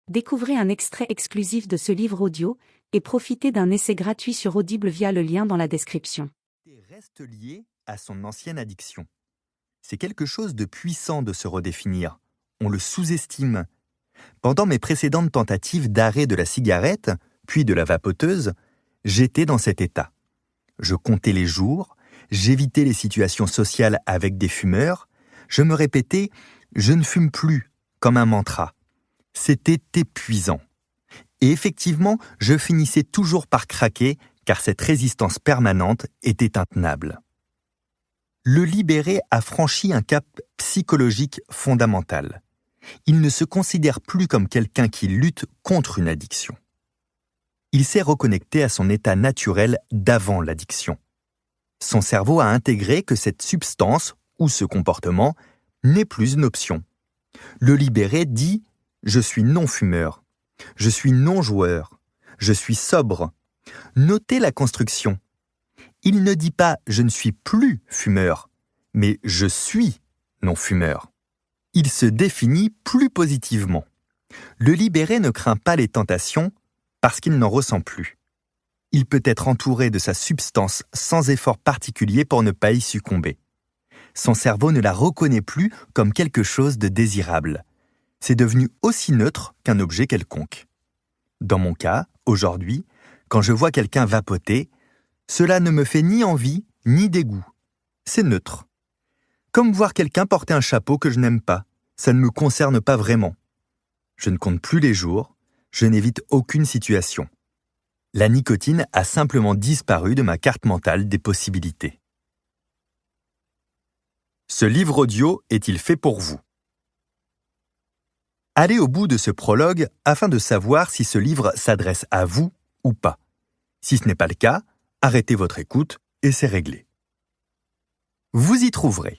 Découvrez un extrait exclusif de ce livre audio et profitez d'un essai gratuit sur Audible via le lien dans la description. Reste lié à son ancienne addiction. C'est quelque chose de puissant de se redéfinir. On le sous-estime. Pendant mes précédentes tentatives d'arrêt de la cigarette, puis de la vapoteuse, j'étais dans cet état. Je comptais les jours, j'évitais les situations sociales avec des fumeurs, je me répétais « je ne fume plus » comme un mantra. C'était épuisant. Et effectivement, je finissais toujours par craquer car cette résistance permanente était intenable. Le libéré a franchi un cap psychologique fondamental. Il ne se considère plus comme quelqu'un qui lutte contre une addiction. Il s'est reconnecté à son état naturel d'avant l'addiction. Son cerveau a intégré que cette substance ou ce comportement n'est plus une option. Le libéré dit « je suis non-fumeur », « je suis non-joueur », « je suis sobre ». Notez la construction. Il ne dit pas « je ne suis plus fumeur », mais « je suis non-fumeur ». Il se définit plus positivement. Le libéré ne craint pas les tentations parce qu'il n'en ressent plus. Il peut être entouré de sa substance sans effort particulier pour ne pas y succomber. Son cerveau ne la reconnaît plus comme quelque chose de désirable. C'est devenu aussi neutre qu'un objet quelconque. Dans mon cas, aujourd'hui, quand je vois quelqu'un vapoter, cela ne me fait ni envie ni dégoût. C'est neutre. Comme voir quelqu'un porter un chapeau que je n'aime pas, ça ne me concerne pas vraiment. Je ne compte plus les jours, je n'évite aucune situation. La nicotine a simplement disparu de ma carte mentale des possibilités. Ce livre audio est-il fait pour vous ? Allez au bout de ce prologue afin de savoir si ce livre s'adresse à vous ou pas. Si ce n'est pas le cas, arrêtez votre écoute et c'est réglé. Vous y trouverez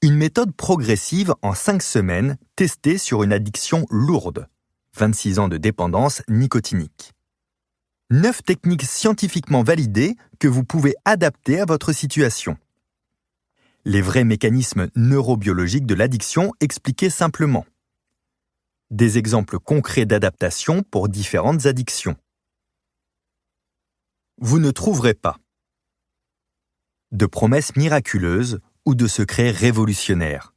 une méthode progressive en 5 semaines testée sur une addiction lourde, 26 ans de dépendance nicotinique. 9 techniques scientifiquement validées que vous pouvez adapter à votre situation. Les vrais mécanismes neurobiologiques de l'addiction expliqués simplement. Des exemples concrets d'adaptation pour différentes addictions. Vous ne trouverez pas de promesses miraculeuses ou de secrets révolutionnaires.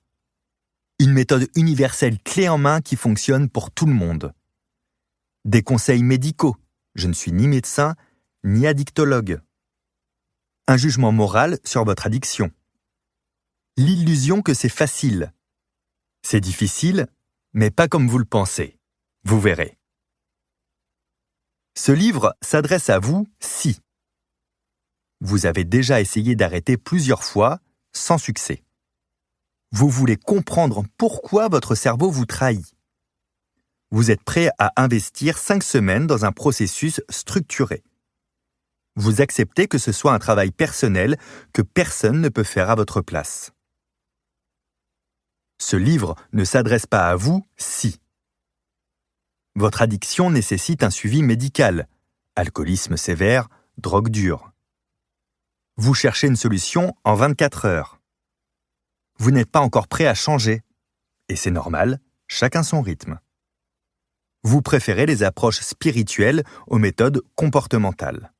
Une méthode universelle clé en main qui fonctionne pour tout le monde. Des conseils médicaux. Je ne suis ni médecin, ni addictologue. Un jugement moral sur votre addiction. L'illusion que c'est facile. C'est difficile, mais pas comme vous le pensez. Vous verrez. Ce livre s'adresse à vous si vous avez déjà essayé d'arrêter plusieurs fois sans succès. Vous voulez comprendre pourquoi votre cerveau vous trahit. Vous êtes prêt à investir 5 semaines dans un processus structuré. Vous acceptez que ce soit un travail personnel que personne ne peut faire à votre place. Ce livre ne s'adresse pas à vous si votre addiction nécessite un suivi médical, alcoolisme sévère, drogue dure. Vous cherchez une solution en 24 heures. Vous n'êtes pas encore prêt à changer. Et c'est normal, chacun son rythme. Vous préférez les approches spirituelles aux méthodes comportementales.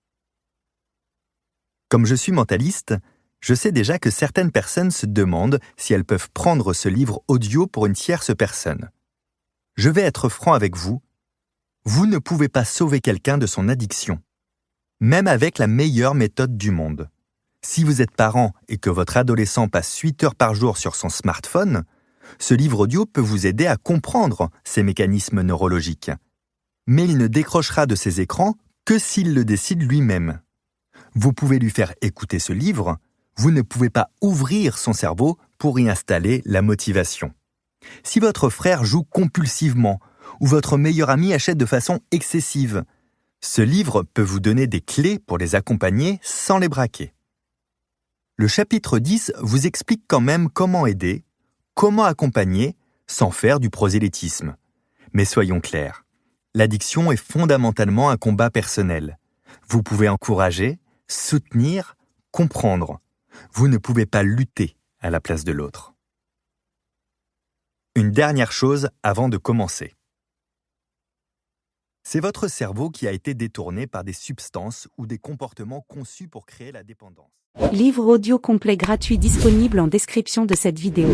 Comme je suis mentaliste, je sais déjà que certaines personnes se demandent si elles peuvent prendre ce livre audio pour une tierce personne. Je vais être franc avec vous. Vous ne pouvez pas sauver quelqu'un de son addiction, même avec la meilleure méthode du monde. Si vous êtes parent et que votre adolescent passe 8 heures par jour sur son smartphone, ce livre audio peut vous aider à comprendre ces mécanismes neurologiques. Mais il ne décrochera de ces écrans que s'il le décide lui-même. Vous pouvez lui faire écouter ce livre, vous ne pouvez pas ouvrir son cerveau pour y installer la motivation. Si votre frère joue compulsivement ou votre meilleur ami achète de façon excessive, ce livre peut vous donner des clés pour les accompagner sans les braquer. Le chapitre 10 vous explique quand même comment aider, comment accompagner sans faire du prosélytisme. Mais soyons clairs, l'addiction est fondamentalement un combat personnel. Vous pouvez encourager, soutenir, comprendre. Vous ne pouvez pas lutter à la place de l'autre. Une dernière chose avant de commencer. C'est votre cerveau qui a été détourné par des substances ou des comportements conçus pour créer la dépendance. Livre audio complet gratuit disponible en description de cette vidéo.